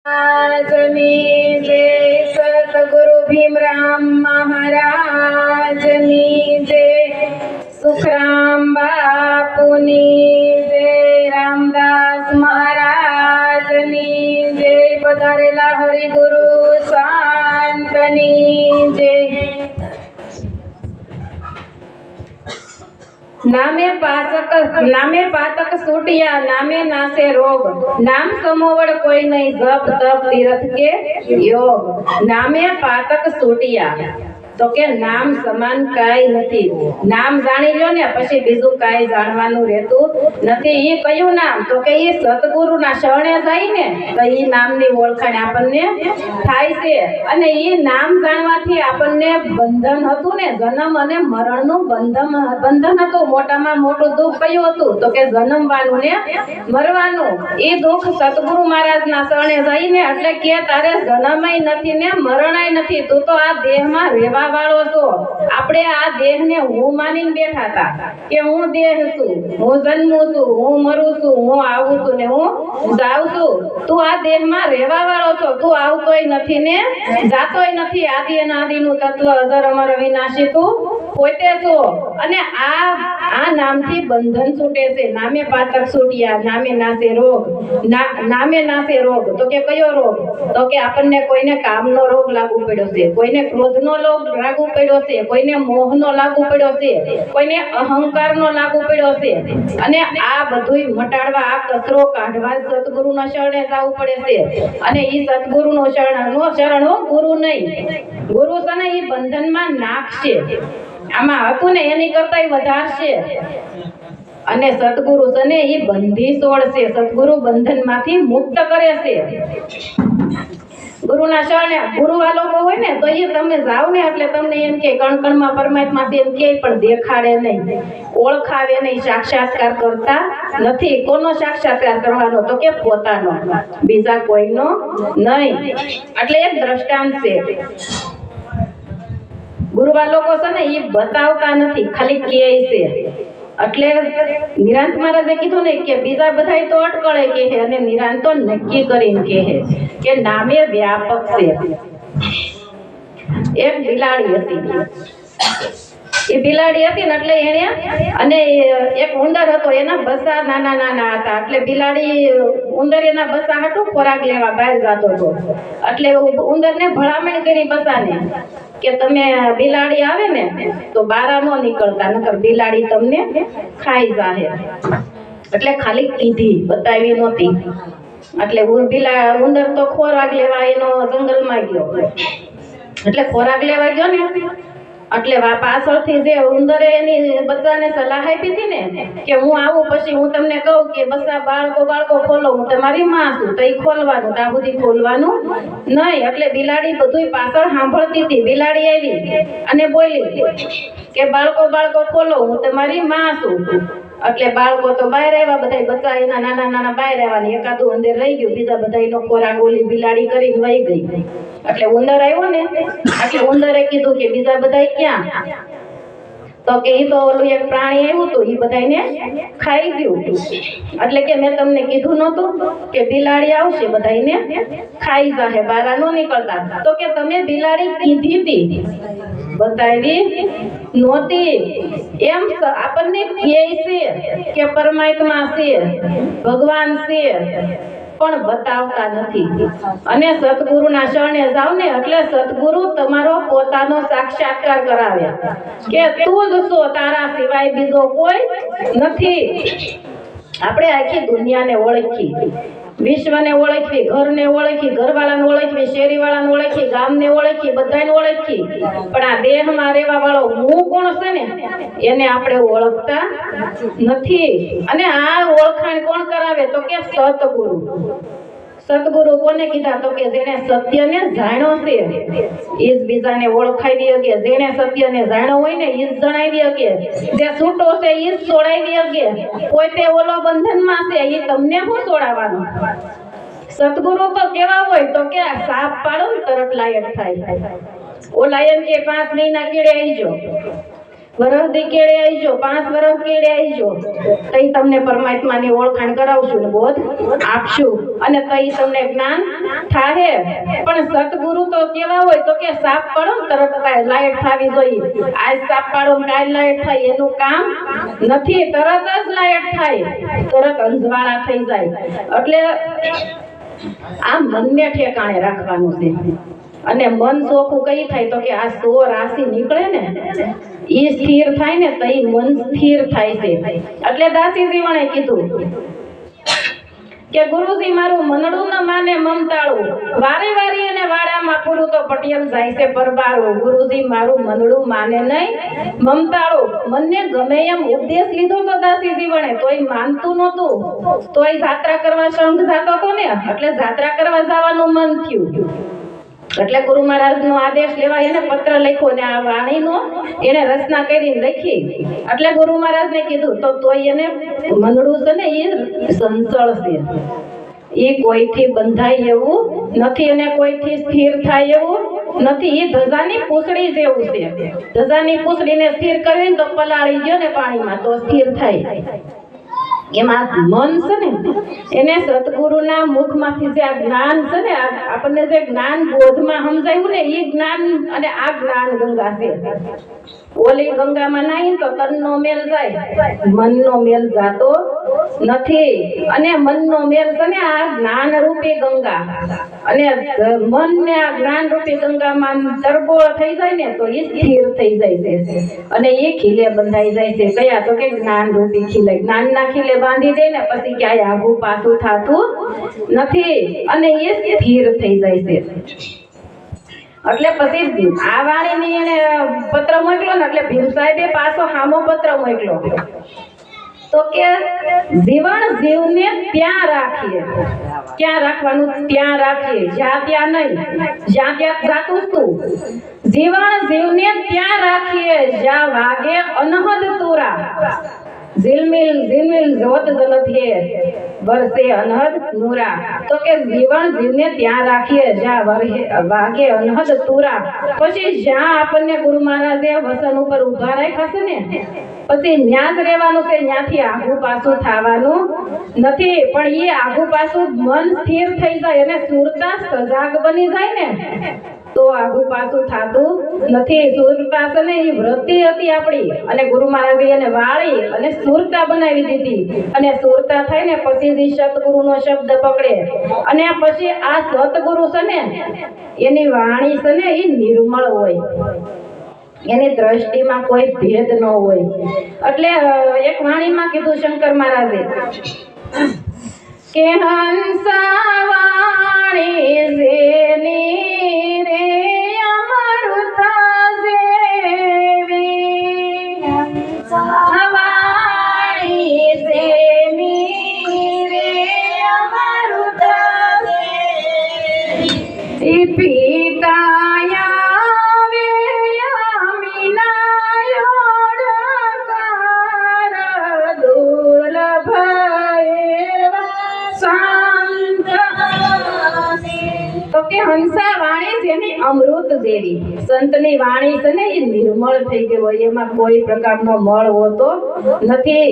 महाराजनी जय। सतगुरु भीमराम महाराजनी जय। सुखराम बापुनी जय। रामदास महाराजनी जय। पधारेला हरिगुरु संतनी जय। नामे पातक सूटिया नामे नासे रोग। नाम समोवड़ कोई नहीं जप तप तीर्थ के योग। नामे पातक सूटिया तो के नाम समान काई નથી। નામ જાણી લ્યો ને પછી બીજું કાઈ જાણવાનું રહેતું નથી। ઈ કયું નામ તો કે ઈ સતગુરુના શરણે જાય ને તો ઈ નામની ઓળખાણ આપણને થાય છે। અને ઈ નામ જાણવાથી આપણને બંધન હતું ને જન્મ અને મરણનું બંધન હતું। મોટામાં મોટું દુઃખ કયું હતું તો કે જન્મવાનું ને મરવાનું। ઈ દુઃખ સતગુરુ મહારાજના શરણે જાય ને એટલે કે તારે જન્મય નથી ને મરણય નથી, તું તો આ દેહમાં રહેવા વાળો છો। આપણે આ દેહને હું માનીને બેઠા હતા કે હું દેહ છું, હું જન્મું છું, હું મરું છું, હું આવું છું ને હું જાઉં છું। તું આ દેહમાં રહેવા વાળો છો, તું આવતોય નથી ને જાતોય નથી। આદિ અનાદિનું તત્વ અજર અમર વિનાશી તું પોતે છો। અને આ નામથી બંધન છૂટે છે। નામે પાતક છૂટ્યા નામે નાશે રોગ। નામે નાશે રોગ તો કે કયો રોગ તો કે આપણને કોઈને કામનો રોગ લાગુ પડ્યો છે, કોઈને ક્રોધનો રોગ લાગુ પડ્યો છે, કોઈને મોહનો લાગુ પડ્યો છે, કોઈને અહંકારનો લાગુ પડ્યો છે। અને આ બધુંય મટાડવા આ કચરો કાઢવા સતગુરુના શરણે જવું પડે છે। અને ઈ સતગુરુનો શરણ ગુરુ નહીં, ગુરુ છે ને ઈ બંધનમાં નાખશે। આમાં હતું ને એની કરતાય વધારશે। અને સતગુરુ છે ને ઈ બંધી છોડશે। સતગુરુ બંધનમાંથી મુક્ત કરે છે। ગુરુના શરણે ગુરુવા લોકો હોય ને તો એ તમે જાઓ ને એટલે તમને એમ કે કણકણમાં પરમાત્મા એમ કે પણ દેખાડે નહીં, ઓળખાવે નહીં, સાક્ષાત્કાર કરતા નથી। કોનો સાક્ષાત્કાર કરવાનો તો કે પોતાનો, બીજા કોઈનો નહીં। એટલે એક દ્રષ્ટાંત છે। ગુરુવા લોકો છે ને એ બતાવતા નથી, ખાલી કહે છે। એટલે નિરાંત મહારાજે કીધું ને કે બીજા બધાય તો અટકળે કહે અને નિરાંત તો નક્કી કરીને કહે કે નામે વ્યાપક છે। એક બિલાડી હતી, એ બિલાડી હતી ને એટલે એને અને એક ઉંદર હતો, એના બચ્ચા નાના નાના હતા। એટલે બિલાડી ઉંદર એના બચ્ચા હાટું ખોરાક લેવા બહાર જતો હતો। એટલે ઉંદરને ભલામણ કરી બચ્ચાને કે તમે બિલાડી આવે ને તો બારા ન નીકળતા, નકર બિલાડી તમને ખાઈ જાહે। એટલે ખાલી કીધી, બતાવી નહોતી। એટલે ઉંદર તો ખોરાક લેવા એનો જંગલમાં ગયો। એટલે ખોરાક લેવા ગયો ને એટલે પાછળથી જે ઉંદરે એની બચ્ચાને સલાહ આપી હતી ને કે હું આવું પછી હું તમને કહું કે બચ્ચા બાળકો ખોલો, હું તમારી માં છું, તો એ ખોલવાનું, ત્યાં સુધી ખોલવાનું નહીં। એટલે બિલાડી બધું પાછળ સાંભળતી હતી। બિલાડી આવી અને બોલી કે બાળકો ખોલો, હું તમારી માં છું। એટલે બાળકો તો બહાર આવ્યા, બધા બચ્ચા એના નાના નાના બહાર આવ્યા ને એકાદું અંદર રહી ગયું, બીજા બધાનો ખોરાક ઓલી બિલાડી કરીને વહી ગઈ। એટલે ઉંદર આવ્યો ને એટલે ઉંદરે કીધું કે બીજા બધા ક્યાં તો કે ઈ તો ઓલું એક પ્રાણી આવ્યું હતું, ઈ બધાને ખાઈ ગયું। એટલે કે મેં તમને કીધું નહોતું કે બિલાડી આવશે બધાને ખાઈ જાહે, બારા નો નીકળતા, તો કે તમે બિલાડી કીધી હતી બતાવી નહોતી। એમ આપણને કહે છે કે પરમાત્મા છે, ભગવાન છે, પણ બતાવતા નથી। અને સતગુરુના શરણે જાવ ને એટલે સતગુરુ તમારો પોતાનો સાક્ષાત્કાર કરાવે કે તું જ છો, તારા સિવાય બીજો કોઈ નથી। આપણે આખી દુનિયાને ઓળખી, વિશ્વને ઓળખવી, ઘરને ઓળખી, ઘરવાળાને ઓળખવી, શેરીવાળાને ઓળખી, ગામને ઓળખી, બધાને ઓળખી, પણ આ દેહમાં રહેવા વાળો હું કોણ છે ને એને આપણે ઓળખતા નથી। અને આ ઓળખાણ કોણ કરાવે તો કે સતગુરુ। સતગુરુ કોને કીધા તો કે જેને સત્યને જાણ્યો છે એ જ બીજાને ઓળખાવી શકે। જેને સત્યને જાણ્યો હોય ને એ જ જણાવી શકે। જે છૂટો છે એ જ છોડાવી શકે। પોતે ઓલો બંધનમાં છે એ તમને શું છોડાવવાનો? સતગુરુ તો કેવા હોય તો કે સાપ પાડો ને તરત લાયક થાય। ઓલા એમ કે 5 મહિના કીડે આવી જો વરહદી કેળે આવીજો, 5 વરહ કેળે આવીજો, તઈ તમને પરમાત્માની ઓળખાણ કરાવશું ને બોધ આપશું અને તઈ તમને જ્ઞાન થાહે. પણ સતગુરુ તો કેવા હોય તો કે સાપ પાડો ને તરત લાઈટ થાવી જોઈએ. આજ સાપ પાડો ને કાલ લાઈટ થાય એનું કામ નથી. તરત જ લાઈટ થાય, તરત અંજવાળા થઈ જાય. એટલે આ મનને ઠેકાણે રાખવાનું છે. અને મન ચોખ્ખું કઈ થાય તો કે આ 100 રાશિ નીકળે ને એ સ્થિર થાય ને તો એ મન સ્થિર થાય છે. એટલે દાસીજી વણે કીધું કે ગુરુજી મારું મનડું ન માને મમતાળું, વારે વારી અને વાડામાં પૂરું તો પટિયલ જાય છે પરબારું. ગુરુજી મારું મનડું માને નહીં મમતાળું. મનને ગમે એમ ઉપદેશ લીધો તો દાસીજી વણે તોય માનતું નહોતું. તોય જાત્રા કરવા સંઘ જાતો હતો ને એટલે જાત્રા કરવા જવાનું મન થયું. એટલે ગુરુ મહારાજનો આદેશ લેવા એને પત્ર લખ્યો ને આ વાણીનો એને રચના કરીને લખી. એટલે ગુરુ મહારાજને કીધું તો તોય એને મનડું છે ને એ સંચળ છે, એ કોઈથી બંધાય એવું નથી અને કોઈથી સ્થિર થાય એવું નથી. એ ધજાની પૂંછડી જેવું છે. ધજાની પૂંછડીને સ્થિર કરવી તો પલાળી ગયો ને પાણીમાં તો સ્થિર થાય. એમાં મન છે ને એને સતગુરુના મુખમાંથી જે આ જ્ઞાન છે ને આપણને જે જ્ઞાન બોધમાં સમજાયું ને એ જ્ઞાન અને આ જ્ઞાન ગંગા છે. ઓલી ગંગામાં નાહીને તો તનનો મેલ જાય, મનનો મેલ જાતો નથી. અને મનનો મેલ છે ને આ જ્ઞાન રૂપી ગંગા અને મન ને આ જ્ઞાન રૂપી ગંગામાં તરબોળ થઈ જાય ને તો એ સ્થિર થઈ જાય છે અને એ ખીલે બંધાઈ જાય છે. કયા તો કે જ્ઞાન રૂપી ખીલે. જ્ઞાનના ખીલે બાંધી દે ને પછી ક્યાંય આગું પાછું થતું નથી અને એ સ્થિર થઈ જાય છે. એટલે પછી આ વાણીની એને પત્ર મોકલો ને એટલે ભીમ સાહેબે પાછો હામો પત્ર મોકલો તો કે જીવન જીવને ત્યાં રાખીએ. ક્યાં રાખવાનું? ત્યાં રાખીએ, જ્યાં ત્યાં નહીં. જ્યાં ત્યાં જાતું તું. જીવન જીવને ત્યાં રાખીએ, જ્યાં વાગે અનહદ તુરા. ઝિલમિલ ઝિલમિલ જોત જલધીએ વરસે અનહદ નૂરા. તો કે જીવન જીવને ત્યાં રાખીએ જ્યાં વાગે અનહદ તુરા. પછી જ્યાં આપણને ગુરુ મહારાજે વસન ઉપર ઉભા રાખ્યા છે ને પછી ન્યા જ રહેવાનું છે. ત્યાંથી આગું પાછું થવાનું નથી. પણ એ આગું પાછું મન સ્થિર થઈ જાય અને સુરતા સજાગ બની જાય ને તો આગું પાછું થતું નથી. સુરતા છે ને એ વૃત્તિ હતી આપણી અને ગુરુ મહારાજે એને વાળી અને સુરતા બનાવી દીધી. અને સુરતા થાય ને પછી જે સતગુરુનો શબ્દ પકડે અને પછી આ સતગુરુ છે ને એની વાણી છે ને એ નિર્મળ હોય, એની દ્રષ્ટિમાં કોઈ ભેદ ન હોય. એટલે એક વાણીમાં કીધું શંકર મહારાજે કે હંસા વાણી જેની રે અમૃતા જેવી, વાણી જેની રે અમૃતા જેવી, પિતા હંસા વાણી જેની અમૃત જેવી. સંતની વાણી છે ને એ નિર્મળ થઈ ગઈ હોય, એમાં કોઈ પ્રકારનો મળ હોતો નથી.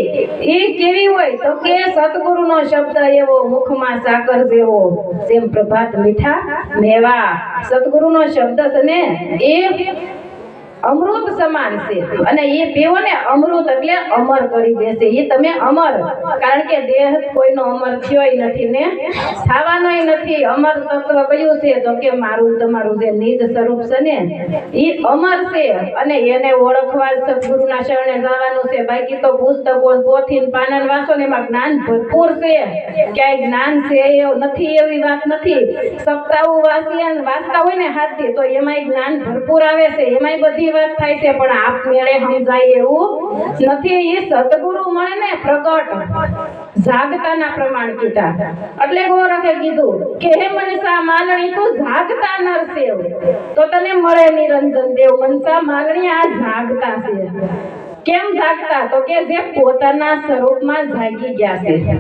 એ કેવી હોય તો કે સતગુરુનો શબ્દ એવો મુખમાં સાકર જેવો, જેમ પ્રભાત મીઠા મેવા. સતગુરુનો શબ્દ છે ને એ અમૃત સમાન છે અને એ પીવો ને અમૃત એટલે અમર કરી દેશે. એ તમે અમર, કારણ કે દેહ કોઈનો અમર થયોય નથી ને થવાનોય નથી. અમર તત્વ કયું છે તો કે મારું તમારું જે નિજ સ્વરૂપ છે ને એ અમર છે અને એને ઓળખવા સદગુરુના શરણે જવાનું છે. બાકી તો પુસ્તકો પોથી પાનન વાંચો ને એમાં જ્ઞાન ભરપૂર છે, ક્યાંય જ્ઞાન છે એવું નથી એવી વાત નથી. સપ્તાહ વાંચતા હોય ને હાથથી તો એમાંય જ્ઞાન ભરપૂર આવે છે, એમાંય બધી વાત થાય છે, પણ આપમેળે સમજાય એવું નથી. એ સતગુરુ મળે ને પ્રગટ જાગતાના પ્રમાણ કીધા. એટલે ગોરખે કીધું કે હે મનસા માલણી તું જાગતા નરસેવ તો તને મળે નિરંજન દેવ. મનસા માલણી આ જાગતા છે. કેમ જાગતા તો કે જે પોતાના સ્વરૂપમાં જાગી ગયા છે.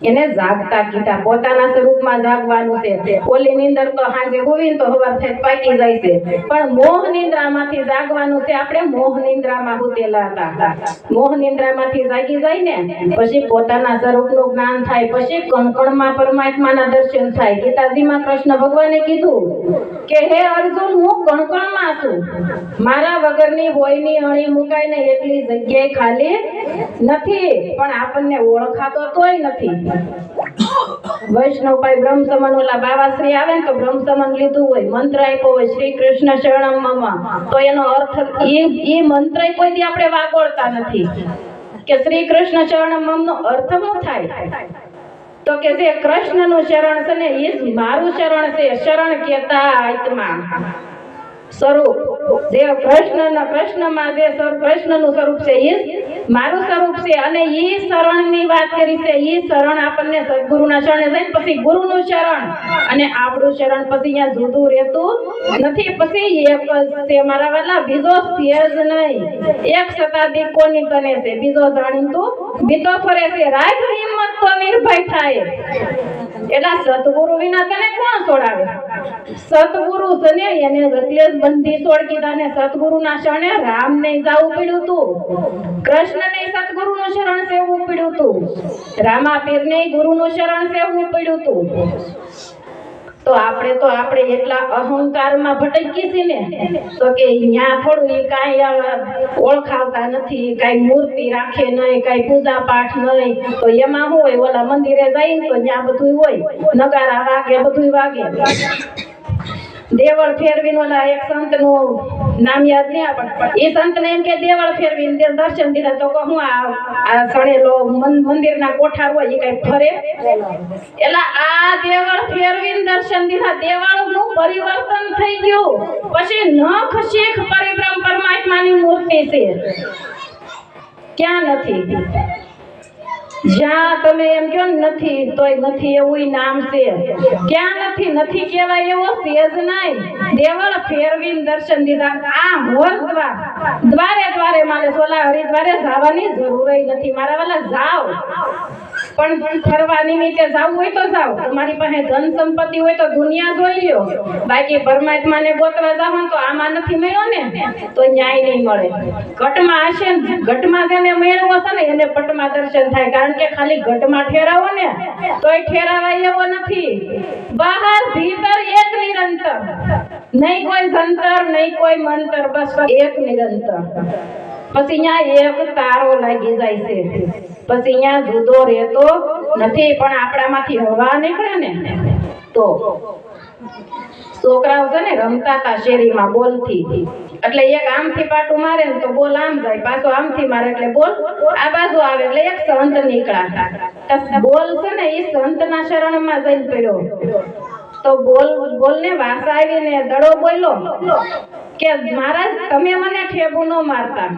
એને જાગતા કીધા, પોતાના સ્વરૂપમાં જાગવાનું છે. ઓલી નીંદર તો સાંજે હોવી તો સવાર થઈ પાકી જાય છે, પણ મોહ નિંદ્રામાંથી જાગવાનું છે. આપણે મોહ નિંદ્રામાં હુતેલા હતા. મોહ નિંદ્રામાંથી જાગી જાય ને પછી પોતાના સ્વરૂપનું જ્ઞાન થાય, પછી કણકણમાં પરમાત્માના દર્શન થાય. ગીતાજીમાં કૃષ્ણ ભગવાને કીધું કે હે અર્જુન, હું કણકણમાં છું, મારા વગરની હોયની અણી મુકાય ને એટલી જગ્યાએ ખાલી નથી, પણ આપણને ઓળખાતો તોય નથી. વૈષ્ણવ ભાઈ બ્રહ્મસમન ઓલા બાવાશ્રી આવે ને તો બ્રહ્મસમન લીધું હોય, મંત્ર આપ્યો હોય શ્રી કૃષ્ણ શરણમ મમ, તો એનો અર્થ એ મંત્ર કોઈ દી આપણે વાગોળતા નથી કે શ્રી કૃષ્ણ શરણમ મમ નો અર્થ શું થાય? તો કે જે કૃષ્ણનું શરણ છે ને એ જ મારું શરણ છે. શરણ કેતા આત્મા સ્વરૂપ, જે કૃષ્ણમાં જે કૃષ્ણનું સ્વરૂપ છે એ મારું સ્વરૂપ છે. અને એ શરણની વાત કરી છે. એ શરણ આપણને સદગુરુના શરણે જઈને પછી ગુરુનું શરણ અને આપણું શરણ પછી અહીંયા જુદું રહેતું નથી. પછી એક જ છે મારા વાલા, બીજો છે જ નહીં. એક શતાબ્દી કોની કને છે, બીજો જાણી તું બીતો ફરે છે. રાખ હિંમત તો નિર્ભય થાય. એટલા સતગુરુ વિના તને કોણ છોડાવે? સતગુરુ છે ને એને એટલે જ બંધી છોડ કીધા ને. સતગુરુના શરણે રામ ને જાવું પડ્યું તું, કૃષ્ણ ને સતગુરુનું શરણ સેવવું પડ્યું તું, રામા પીર ને ગુરુનું શરણ સેવવું પડ્યું તું. તો આપણે એટલા અહંકારમાં ભટકી છીએ ને, તો કે અહીંયા થોડું એ કાંઈ ઓળખાવતા નથી, કાંઈ મૂર્તિ રાખે નહીં, કાંઈ પૂજા પાઠ નહીં. તો એમાં શું હોય, ઓલા મંદિરે જાય ને તો ત્યાં બધું હોય, નગારા વાગે, બધું વાગે. દેવળ ફેરવીને ઓલા એક સંતનું નામ યાદ નહીં આપણને, એ સંતને એમ કે દેવળ ફેરવીને દર્શન દીધા. તો કહું આ સણેલો મંદિરના કોઠાર હોય એ કઈ ફરે? એટલે આ દેવળ ફેરવીને દર્શન દીધા, દેવળનું પરિવર્તન થઈ ગયું. પછી નખ શીખ પરિબ્રહ્મ પરમાત્માની મૂર્તિ છે, ક્યાં નથી? જ્યાં તમે એમ કહો નથી તોય નથી એવું નામ છે. ક્યાં નથી? નથી કહેવાય એવો છે જ નહીં. દેવળ ફેરવીને દર્શન દીધા. આ મોર દ્વારે દ્વારે મારે સોલા હરિદ્વારે જવાની જરૂર નથી. મારા વાલા જાઓ, પણ ફરવા નિમિત્તે જવું હોય તો જાઓ. તમારી પાસે ધન સંપત્તિ હોય તો દુનિયા જોઈ લ્યો, બાકી પરમાત્માને ગોતવા જાવ તો આમાં નથી મળ્યો ને તો ન્યાય નહીં મળે. ઘટમાં હશે ને, ઘટમાં જેને મેળવો છે ને એને પટમાં દર્શન થાય. કારણ કે ખાલી ઘટમાં ઠેરાવો ને તોય ઠેરાવાય એવો નથી. બહાર ભીતર એક નિરંતર, નહીં કોઈ જંતર નહીં કોઈ મંતર, બસ એક નિરંતર. પછી અહીંયા એક તારો લાગી જાય છે, પછી અહીંયા જુદો રહેતો નથી. પણ આપણામાંથી હવા નીકળે ને તો છોકરાઓ છે ને રમતા હતા શેરીમાં બોલથી, એટલે એક આમથી પાટું મારે ને તો બોલ આમ જાય, પાછો આમથી મારે એટલે બોલ આ બાજુ આવે. એટલે એક સંત નીકળ્યા, બોલ છે ને એ સંતના શરણમાં જઈને પડ્યો. તો બોલ ને વાસા આવીને દડો બોલ્યો કે મહારાજ તમે મને ઠેબુ ન મારતા.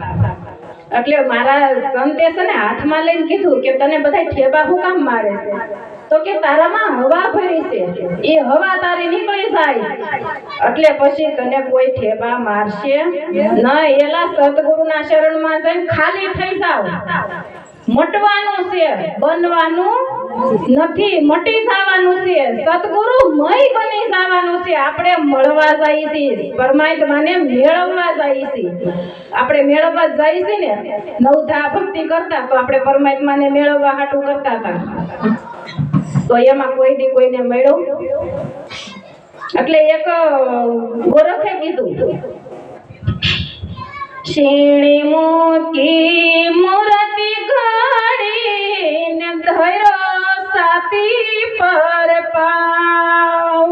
એટલે મારા સંતે છે ને હાથમાં લઈને કીધું કે તને બધા ઠેબા શું કામ મારે છે? તો કે તારામાં હવા ભરી છે, એ હવા તારી નીકળી જાય એટલે પછી તને કોઈ ઠેબા મારશે ન. એલા સતગુરુના શરણમાં જઈને ખાલી થઈ જાવ. મટવાનું છે, બનવાનું નથી. મટી જવાનું છે, સતગુરુ મય બની જવાનું છે. આપણે મળવા જાય છે, પરમાત્માને મેળવવા જાય છે. આપણે મેળવવા જાય છે ને, નવધા ભક્તિ કરતા તો આપણે પરમાત્માને મેળવવા હાટું કરતા હતા. તો એમાં કોઈ દી કોઈને મળ્યો. એટલે એક ગોરખે કીધું, શીણી મોતી મૂર્તિ ઘડીને ધર્યો સાતી પર પાવ.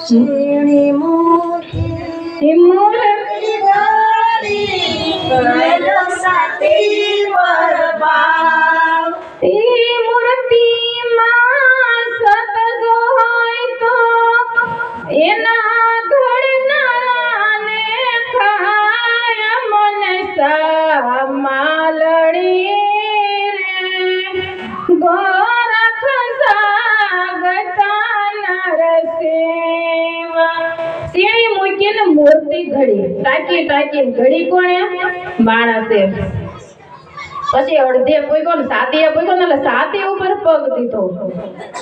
શીણી મોતી મૂર્તિ ઘડીને ધર્યો સાતી પર પાવ. એ મૂર્તિમાં સત જો હોય તો એના ઘડનારાને ખાય મન માલડી રે ગોરખ જાગતા નરસેવા. શીણી મૂકીને મૂર્તિ ઘડી, ટાંકી ઘડી કોણે? માણસે. પછી અડધે પૂગ્યો ને સાતીએ પૂગ્યો ને એટલે સાતી ઉપર પગ દીધો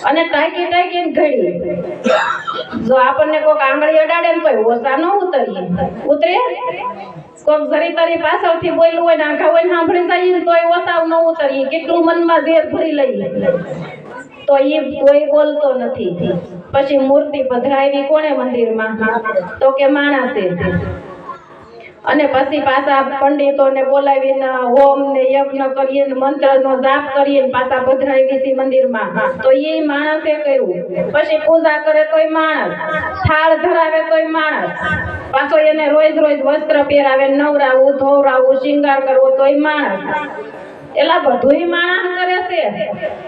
અને ટાંકી ટાંકીને ઘડી. જો આપણને કોઈક આંગળી અડાડે ને કોઈ ઓછા ન ઉતરે. કોઈક જરી તારી પાછળથી બોલ્યું હોય ને આખા હોય સાંભળી જાય ને તોય ઓછા ન ઉતરીએ. કેટલું મનમાં ઝેર ભરી લઈએ તો એ કોઈ બોલતો નથી. પછી મૂર્તિ પધરાવી કોણે મંદિરમાં? તો કે માણસે. અને પછી પાછા પંડિતોને બોલાવીને હોમ ને યજ્ઞ કરીએ ને મંત્રનો જાપ કરીએ ને પાછા પધરાવી છે મંદિરમાં. તો એ માણસે કર્યું. પછી પૂજા કરે તોય માણસ, થાળ ધરાવે તોય માણસ, પાછો એને રોજ રોજ વસ્ત્ર પહેરાવે, નવરાવું, ધોવરાવું, શિંગાર કરવો તોય માણસ. એલા બધુંય માણસ કરે છે.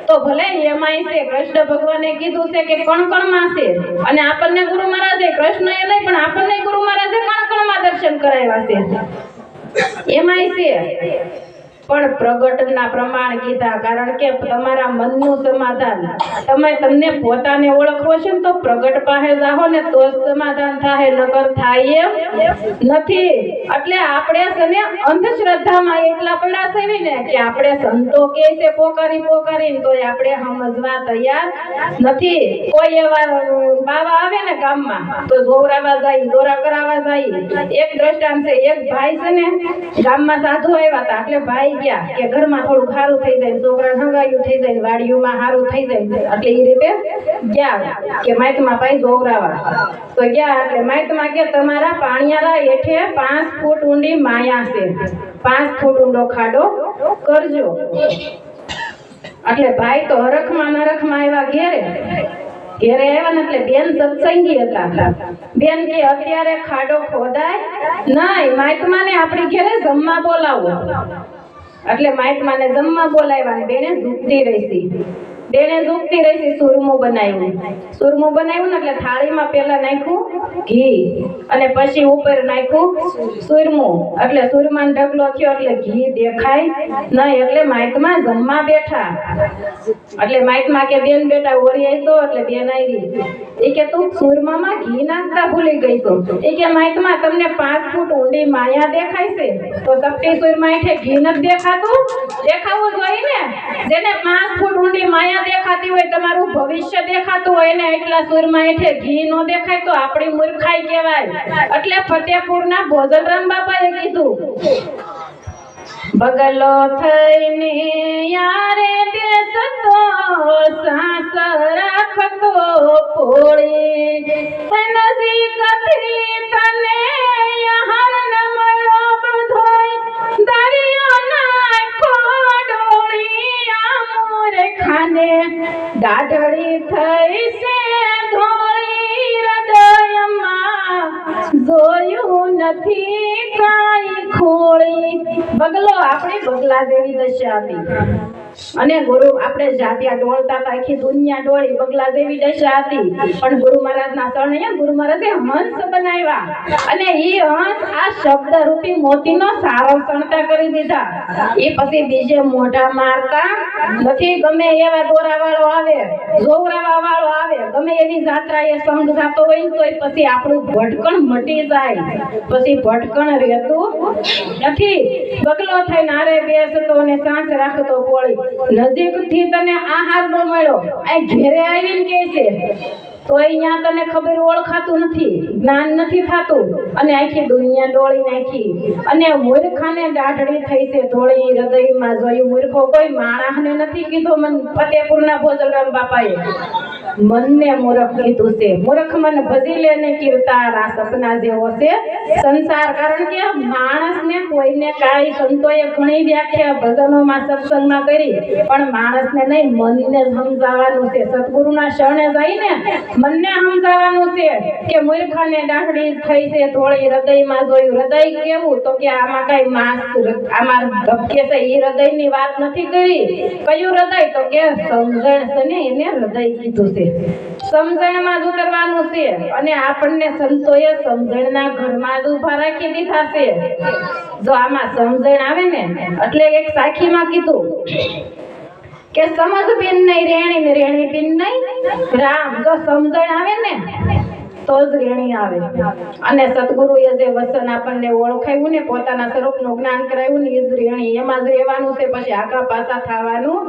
તો ભલે એમાંય છે, કૃષ્ણ ભગવાને કીધું છે કે કણ કણમાં છે. અને આપણને ગુરુ મહારાજે, કૃષ્ણ એ નહીં પણ આપણને ગુરુ મહારાજે કણ કણમાં દર્શન કરાવ્યા છે. એમાંય છે પણ પ્રગટના પ્રમાણ કીધા. કારણ કે તમારા મનનું સમાધાન, તમને પોતાને ઓળખવો છે ને તો પ્રગટ પાસે જાઓ ને તો જ સમાધાન થાય, નકર થાય એમ નથી. એટલે આપણે છે ને અંધશ્રદ્ધામાં એટલા પડ્યા છે ને કે આપણે સંતો કહે છે પોકારીને તોય આપણે સમજવા તૈયાર નથી. કોઈ એવા બાવા આવે ને ગામમાં તો જોવરાવા જાય, દોરા કરાવવા જાય. એક દ્રષ્ટાંત છે, એક ભાઈ છે ને ગામમાં સાધુ આવ્યા હતા. એટલે ભાઈ ગયા કે ઘરમાં થોડું સારું થઈ જાય, છોકરા હંગાયું થઈ જાય, વાડીઓમાં સારું થઈ જાય. એટલે એ રીતે ગયા કે માઇતમાં ભાઈ જોવરાવા. તો ગયા એટલે માઇતમાં કે તમારા પાણીયારા હેઠે 5 ફૂટ ઊંડી માયા છે, 5 ફૂટ ઊંડો ખાડો કરજો. એટલે ભાઈ તો હરખમાં નરખમાં આવ્યા ઘેરે આવ્યા ને એટલે બેન સત્સંગી હતા. બેન કે અત્યારે ખાડો ખોદાય નહીં, માઇતમાને આપણી ઘેરે જમવા બોલાવો. એટલે માઇતમાને જમવા બોલાવ્યા. બેને ઝૂકતી રહી. સુરમું બનાવ્યું ને એટલે થાળીમાં પેલા નાખ્યું ઘી અને પછી ઉપર નાખ્યું સુરમું. એટલે સુરમાનો ઢગલો થયો એટલે ઘી દેખાય નહીં. એટલે માઇતમાં જમવા બેઠા. એટલે માઇતમાં કે બેન બેટા ઓરી આવી તો. એટલે બેન આવી. એ કે તું સુરમામાં ઘી નાખતા ભૂલી ગઈ તો. એ કે માઇતમાં તમને 5 ફૂટ ઊંડી માયા દેખાય છે તો તપતી સુરમાં હેઠે ઘી નથી દેખાતું? દેખાવું જોઈએ ને. જેને 5 ફૂટ ઊંડી માયા દેખાતી હોય, તમારું ભવિષ્ય દેખાતું હોય ને એટલા સુરમાં હેઠે ઘી નો દેખાય તો આપણી મૂર્ખાઈ કહેવાય. એટલે ફતેપુરના ભોજનરામ બાપાએ કીધું, બગલો થઈને યારે દેશ તો સાસ રાખતો પોળી નજીકથી તને યહાર ન મળો બધોય દરિયો નાખો ડોળી આમોર ખાને દાઢડી થઈ છે ધોળી હૃદયમાં જોયું નથી કાઈ ખોળી. બગલો આપણી બગલા જેવી દશા હતી. અને ગુરુ આપણે જાત્યા ડોળતા હતા, આખી દુનિયા ડોળી, બગલા જેવી દશા હતી. પણ ગુરુ મહારાજના શરણે ગુરુ મહારાજે હંસ બનાવ્યા. અને એ હંસ આ શબ્દ રૂપી મોતીનો સારો સણતા કરી દીધા. એ પછી બીજે મોઢા મારતા નથી. ગમે એવા દોરાવાળો આવે, જોવરાવા વાળો આવે, ગમે એવી જાત્રાએ સંગ જાતો હોય તો પછી આપણું ભટકણ મટી જાય. પછી ભટકણ રહેતું નથી. બગલો થઈને આરે બેસતો અને સાંસ રાખતો પોળી. નજીકથી તને આહાર ન મળ્યો, આ ઘેરે આવીને કહે છે તો અહીંયા તને ખબર ઓળખાતું નથી, જ્ઞાન નથી થતું. અને આખી દુનિયા ડોળી નાખી. અને મૂર્ખાને દાઢડી થઈ છે ધોળી હૃદયમાં જોયું. મૂર્ખો કોઈ માણસને નથી કીધો. મન ફતેપુરના ભોજનરામ બાપાએ મનને મૂર્ખ કીધું છે. મૂર્ખ મન ભજી લે ને કીર્તાર, આ સપના જેવો છે સંસાર. કારણ કે માણસને કોઈને કાંઈ સંતોએ ઘણી વ્યાખ્યા ભજનોમાં સત્સંગમાં કરી, પણ માણસને નહીં, મનને સમજાવવાનું છે. સદગુરુના શરણે જઈને મનને સમજાવવાનું છે કે મૂર્ખાને દાઢડી થઈ છે ધોળી હૃદયમાં જોયું. હૃદય કેવું? તો કે આમાં કઈ માસ આમાં ધબકે છે, એ હૃદયની વાત નથી કરી. કયું હૃદય? તો કે સમજણ છે ને, એને હૃદય કીધું છે. સમજણમાં જ ઉતરવાનું છે. અને આપણને સંતોએ સમજણના ઘરમાં જ ઉભા રાખી દીધા છે. જો આમાં સમજણ આવે ને, એટલે એક સાખીમાં કીધું કે સમજ બિન નહીં રેણી ને રેણી બિન નહીં રામ. જો સમજણ આવે ને તો જ રેણી આવે. અને સદગુરુએ જે વચન આપણને ઓળખાયું ને, પોતાના સ્વરૂપનું જ્ઞાન કરાવ્યું ને, એ જ રેણી. એમાં જ રહેવાનું છે, પછી આગા પાછા થવાનું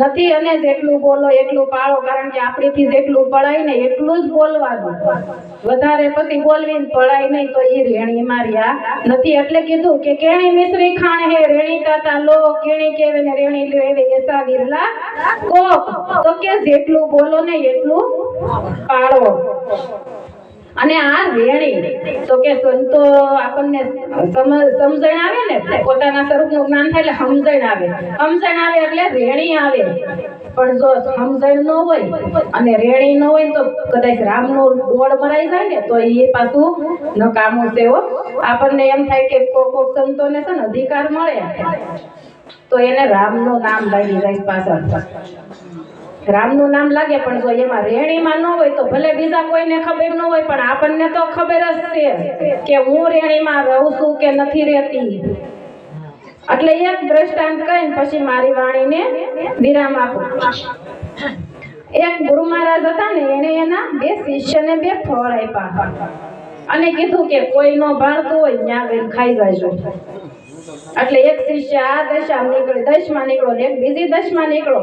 નથી. અને જેટલું બોલો એટલું પાળો, કારણ કે આપણીથી જેટલું પડાય ને એટલું જ બોલવાનું. વધારે પછી બોલવી પડાય નહીં તો એ રેણીમાં રહ્યા નથી. એટલે કીધું કે કેણી મિશ્રી ખાણ હે રેણી તાતા લો, કેણી કેવે ને રેણી લેવે એસા વિરલા કોક. તો કે જેટલું બોલો ને એટલું પાળો. અને આ રેણી તો કે સંતો આપણને સમજણ આવે ને, પોતાના સ્વરૂપનું જ્ઞાન થાય એટલે સમજણ આવે. સમજણ આવે એટલે રેણી આવે. પણ જો સમજણ ન હોય અને રેણી ન હોય તો કદાચ રામનો ગોળ મરાઈ જાય ને તો એ પાછું નકામું છે. આપણને એમ થાય કે કોક સંતોને છે ને અધિકાર મળે તો એને રામનું નામ લાગી જાય પાછળ. રામનું નામ લાગે, પણ જો એમાં રેણીમાં ન હોય તો ભલે બીજા કોઈને ખબર ન હોય, પણ આપણને તો ખબર જ છે કે હું રેણીમાં રહું છું કે નથી રહેતી. એટલે એક દ્રષ્ટાંત કહીને પછી મારી વાણીને વિરામ આપું. એક ગુરુ મહારાજ હતા ને, એને એના 2 શિષ્યને 2 ફળ આપ્યા અને કીધું કે કોઈ નો ભાળતું હોય ત્યાં ગઈને ખાઈ જાજો. એટલે એક શિષ્ય આ દશામાં નીકળ્યો, 10માં નીકળો, એક બીજી 10માં નીકળો.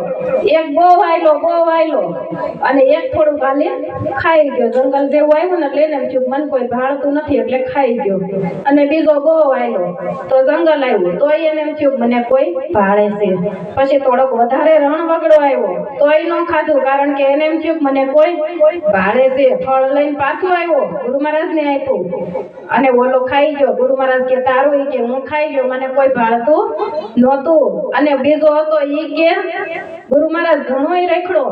એક બહુ વાયલો અને એક થોડું ખાલી ખાઈ ગયો. જંગલ જેવું આવ્યું ને એટલે એને એમ થયું મને કોઈ ભાળતું નથી એટલે ખાઈ ગયો. અને બીજો બહુ વાયલો તો જંગલ આવ્યું તો એને એમ થયું મને કોઈ ભાળે છે. પછી થોડોક વધારે રણ વગડો આવ્યો તો એ ન ખાધું, કારણ કે એને એમ થયું મને કોઈ ભાળે છે. ફળ લઈને પાછો આવ્યો, ગુરુ મહારાજને આપ્યું અને ઓલો ખાઈ ગયો. ગુરુ મહારાજ કે તારું? કે હું ખાઈ ગયો, મને કોઈ ભાળતું નહોતું. અને બીજો હતો એ કે ગુરુ મહારાજ ઘણોય રખડો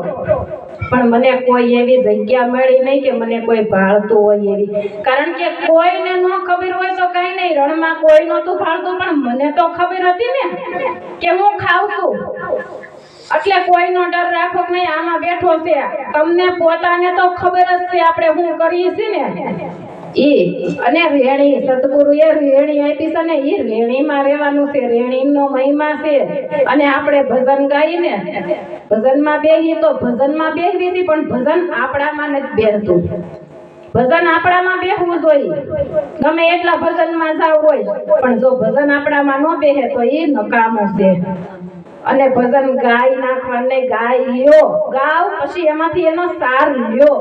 પણ મને કોઈ એવી જગ્યા મળી નહીં કે મને કોઈ ભાળતું હોય એવી. કારણ કે કોઈને ન ખબર હોય તો કઈ નહીં, રણમાં કોઈ નહોતું ભાળતું, પણ મને તો ખબર હતી ને કે હું ખાઉં છું. એટલે કોઈનો ડર રાખો નહીં, આમાં બેઠો છે. તમને પોતાને તો ખબર જ છે આપણે શું કરીએ છીએ ને. અને રેણી સદગુરુએ રેણી આપી છે ને, એ રેણીમાં રહેવાનું છે. રેણીનો મહિમા છે. અને આપણે ભજન ગાઈએ ને, ભજનમાં બેહીએ તો ભજનમાં બેહવી હતી, પણ ભજન આપણામાં નથી બેસતું. ભજન આપણામાં બેહવું જોઈએ. ગમે એટલા ભજનમાં જાવ હોય, પણ જો ભજન આપણામાં ન બેહે તો એ નકામું છે. અને ભજન ગાઈ નાખવાને ગાઈ લ્યો, ગાવ પછી એમાંથી એનો સાર લ્યો.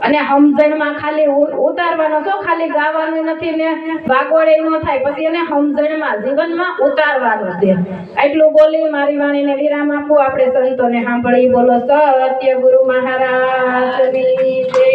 અને સમજણમાં ખાલી ઉતારવાનો છો, ખાલી ગાવાનું નથી ને વાગોળે ન થાય, પછી એને સમજણમાં જીવનમાં ઉતારવાનું છે. એટલું બોલી મારી વાણીને વિરામ આપું. આપણે સંતોને સાંભળી. બોલો સત્ય ગુરુ મહારાજની જય.